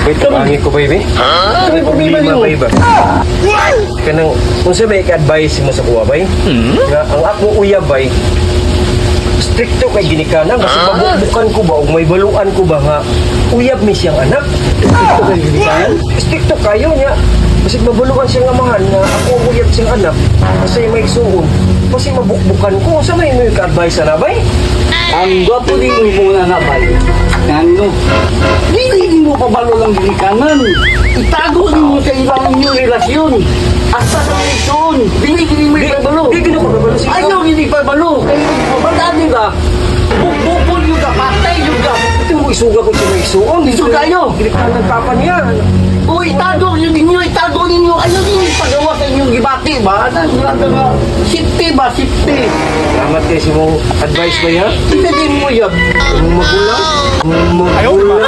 Wait, tabangi ko, baby. Ano yung problema niyo? bay ba? Kanang, kung sa may ka-advise mo sa kuha, bay, nga ang ako uyab, bay, stricto kay ginikanan kasi mabubukan ko ba o may baluan ko ba nga uyab mi siyang anak. Ito kayo ginikanan? Stricto kayo niya. Kasi mabulukan siyang amahan nga ako ang uyab siyang anak kasi may suon. Kasi mabukbukan ko. Sa may ka-advise na, bay? Ang gwapo din mo muna na bay. Ano? Hindi mo pabalo lang ginikanan. Itago mo sa ibang inyong relasyon. Asa sa relasyon. Hindi mo ipabalo. Di ginapagabalo siya. Ayaw hindi ipabalo. Kaya pabandaan nila. Bukbukol yung ka, patay yung ka. Ito mo isuga ko siya may suon. Isuga nyo. Ginikanan ka pa niya. O itago yun ninyo, itago ninyo. Ayaw ninyo ipagawa sa inyong gibati ba? Safety ba? Safety. Salamat kayo sa mong advice ba yan? Hindi din mo yan. Magulang? Magulang?